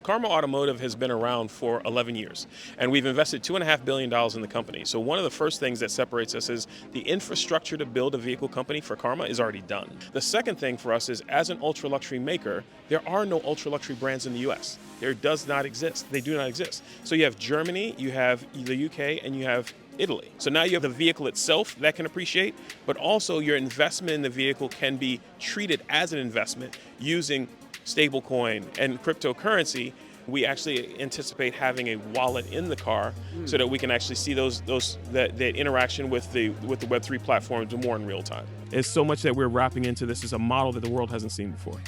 Karma Automotive has been around for 11 years, and we've invested $2.5 billion in the company. So one of the first things that separates us is the infrastructure to build a vehicle company for Karma is already done. The second thing for us is, as an ultra-luxury maker, there are no ultra-luxury brands in the US. There does not exist. They do not exist. So you have Germany, you have the UK, and you have Italy. So now you have the vehicle itself that can appreciate, but also your investment in the vehicle can be treated as an investment using stablecoin and cryptocurrency. We actually anticipate having a wallet in the car so that we can actually see that interaction with the Web3 platforms more in real time. It's so much that we're wrapping into this is a model that the world hasn't seen before.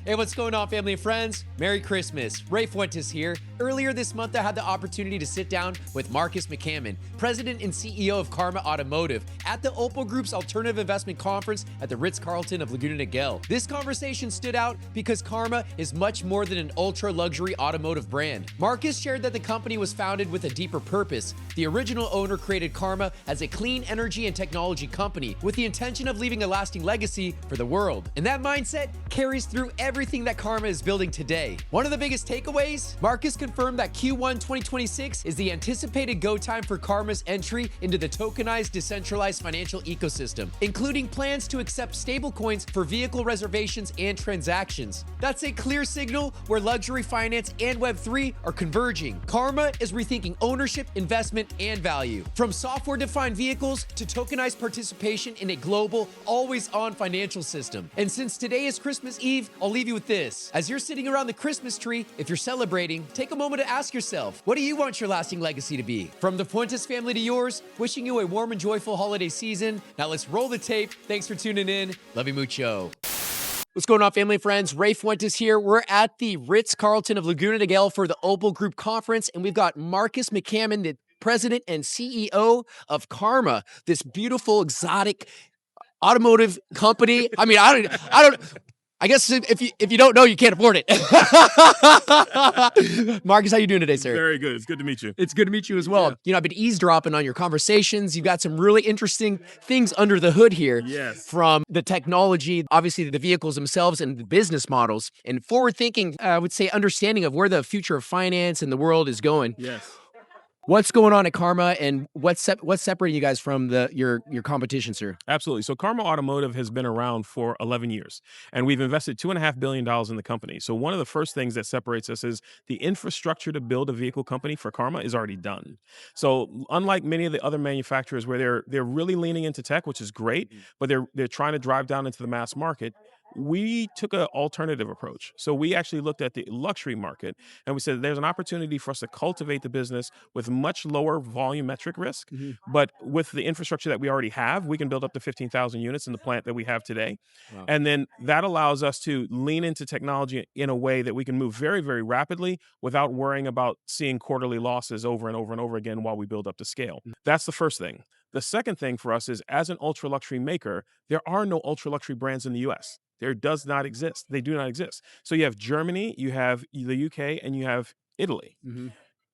Hey, what's going on, family and friends? Merry Christmas. Ray Fuentes here. Earlier this month, I had the opportunity to sit down with Marques McCammon, President and CEO of Karma Automotive, at the Opal Group's Alternative Investment Conference at the Ritz-Carlton of Laguna Niguel. This conversation stood out because Karma is much more than an ultra-luxury automotive brand. Marques shared that the company was founded with a deeper purpose. The original owner created Karma as a clean energy and technology company with the intention of leaving a lasting legacy for the world. And that mindset carries through everything that Karma is building today. One of the biggest takeaways, Marques confirmed that Q1 2026 is the anticipated go time for Karma's entry into the tokenized decentralized financial ecosystem, including plans to accept stablecoins for vehicle reservations and transactions. That's a clear signal where luxury finance and Web3 are converging. Karma is rethinking ownership, investment, and value. From software-defined vehicles to tokenized participation in a global, always-on financial system. And since today is Christmas Eve, I'll leave you with this. As you're sitting around the Christmas tree, if you're celebrating, take a moment to ask yourself, what do you want your lasting legacy to be? From the Fuentes family to yours, wishing you a warm and joyful holiday season. Now let's roll the tape. Thanks for tuning in. Love you mucho. What's going on, family and friends? Ray Fuentes here. We're at the Ritz-Carlton of Laguna Niguel for the Opal Group Conference, and we've got Marques McCammon, the President and CEO of Karma, this beautiful, exotic automotive company. I mean, I guess if you don't know, you can't afford it. Marques, how you doing today, sir? Very good. It's good to meet you. It's good to meet you as well. Yeah. You know, I've been eavesdropping on your conversations. You've got some really interesting things under the hood here. Yes. From the technology, obviously the vehicles themselves and the business models, and forward thinking, I would say understanding of where the future of finance and the world is going. Yes. What's going on at Karma, and what's separating you guys from your competition, sir? Absolutely. So Karma Automotive has been around for 11 years, and we've invested $2.5 billion in the company. So one of the first things that separates us is the infrastructure to build a vehicle company for Karma is already done. So unlike many of the other manufacturers where they're really leaning into tech, which is great, but they're trying to drive down into the mass market, we took an alternative approach. So we actually looked at the luxury market and we said there's an opportunity for us to cultivate the business with much lower volumetric risk, but with the infrastructure that we already have, we can build up to 15,000 units in the plant that we have today. Wow. And then that allows us to lean into technology in a way that we can move very, very rapidly without worrying about seeing quarterly losses over and over and over again while we build up the scale. That's the first thing. The second thing for us is, as an ultra-luxury maker, there are no ultra-luxury brands in the US. There does not exist. They do not exist. So you have Germany, you have the UK, and you have Italy.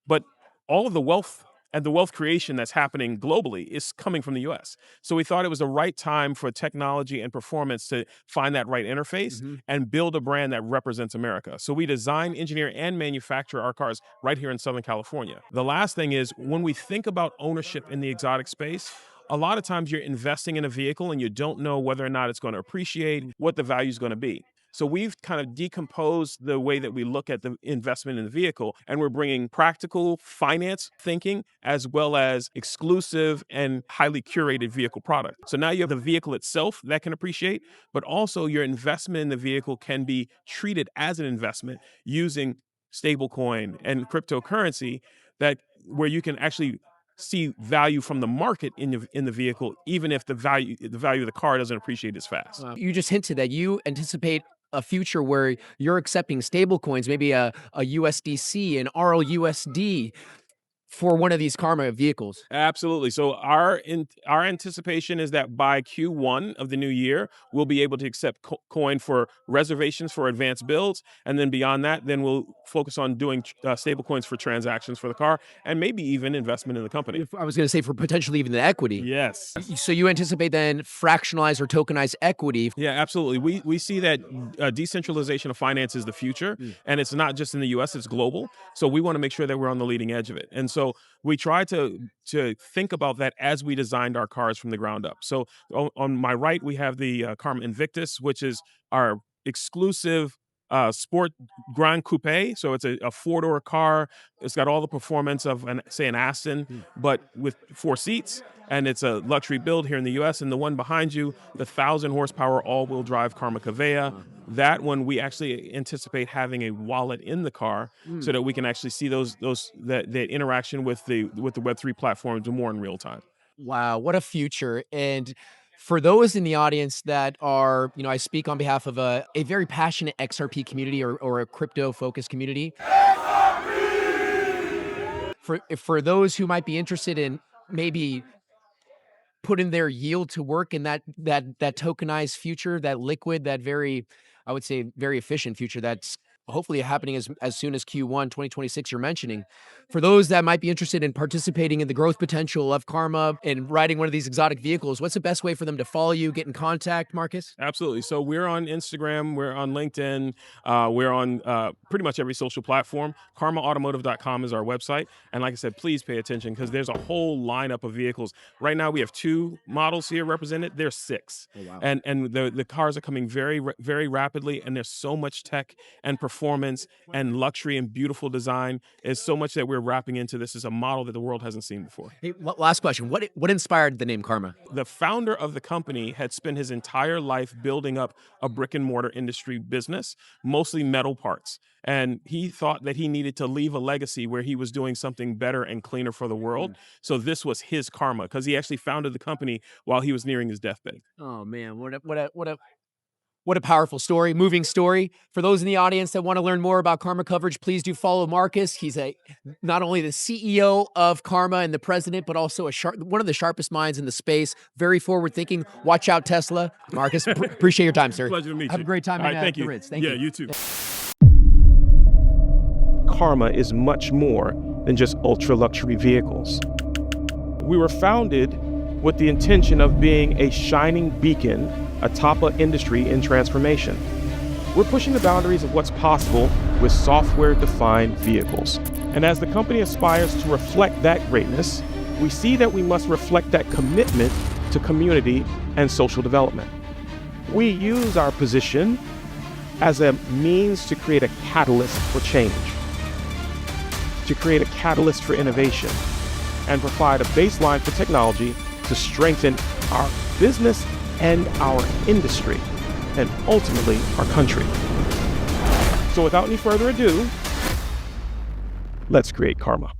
But all of the wealth and the wealth creation that's happening globally is coming from the US. So we thought it was the right time for technology and performance to find that right interface and build a brand that represents America. So we design, engineer, and manufacture our cars right here in Southern California. The last thing is, when we think about ownership in the exotic space, a lot of times you're investing in a vehicle and you don't know whether or not it's going to appreciate, what the value is going to be. So we've kind of decomposed the way that we look at the investment in the vehicle, and we're bringing practical finance thinking as well as exclusive and highly curated vehicle product. So now you have the vehicle itself that can appreciate, but also your investment in the vehicle can be treated as an investment using stablecoin and cryptocurrency, where you can actually see value from the market in the vehicle, even if the value of the car doesn't appreciate as fast. Wow. You just hinted that you anticipate a future where you're accepting stable coins, maybe a USDC, an RLUSD. for one of these Karma vehicles? Absolutely. So our anticipation is that by Q1 of the new year, we'll be able to accept coin for reservations for advanced builds, and then beyond that, then we'll focus on doing stable coins for transactions for the car, and maybe even investment in the company. I was going to say for potentially even the equity. Yes. So you anticipate then fractionalized or tokenized equity? Yeah, absolutely. We see that decentralization of finance is the future, and it's not just in the U.S; it's global. So we want to make sure that we're on the leading edge of it, and so we try to think about that as we designed our cars from the ground up. So on my right, we have the Karma Invictus, which is our exclusive sport Grand Coupe. So it's a four-door car. It's got all the performance of an Aston, but with 4 seats. And it's a luxury build here in the U.S. And the one behind you, the 1,000 horsepower all-wheel drive Karma Cavea, that one we actually anticipate having a wallet in the car so that we can actually see that interaction with the Web3 platforms more in real time. Wow, what a future. And for those in the audience that are, I speak on behalf of a very passionate XRP community or a crypto-focused community. For those who might be interested in maybe putting their yield to work in that tokenized future, that liquid, that very, I would say, very efficient future that's hopefully happening as soon as Q1 2026 you're mentioning. For those that might be interested in participating in the growth potential of Karma and riding one of these exotic vehicles, what's the best way for them to follow you, get in contact, Marques? Absolutely. So we're on Instagram, we're on LinkedIn, we're on pretty much every social platform. KarmaAutomotive.com is our website. And like I said, please pay attention because there's a whole lineup of vehicles. Right now we have 2 models here represented. There's 6. Oh, wow. And the cars are coming very, very rapidly. And there's so much tech and performance and luxury and beautiful design. There's so much that we're wrapping into this. Is a model that the world hasn't seen before. Hey, last question. What inspired the name Karma? The founder of the company had spent his entire life building up a brick and mortar industry business, mostly metal parts. And he thought that he needed to leave a legacy where he was doing something better and cleaner for the world. So this was his karma because he actually founded the company while he was nearing his deathbed. Oh man, what a powerful story, moving story. For those in the audience that want to learn more about Karma coverage, please do follow Marques. He's not only the CEO of Karma and the president, but also one of the sharpest minds in the space. Very forward thinking. Watch out, Tesla. Marques, appreciate your time, sir. Pleasure to meet you. Have a great time at the Ritz. Thank you. Yeah, you too. Karma is much more than just ultra luxury vehicles. We were founded with the intention of being a shining beacon atop an industry in transformation. We're pushing the boundaries of what's possible with software-defined vehicles. And as the company aspires to reflect that greatness, we see that we must reflect that commitment to community and social development. We use our position as a means to create a catalyst for change, to create a catalyst for innovation, and provide a baseline for technology to strengthen our business and our industry, and ultimately our country. So without any further ado, let's create Karma.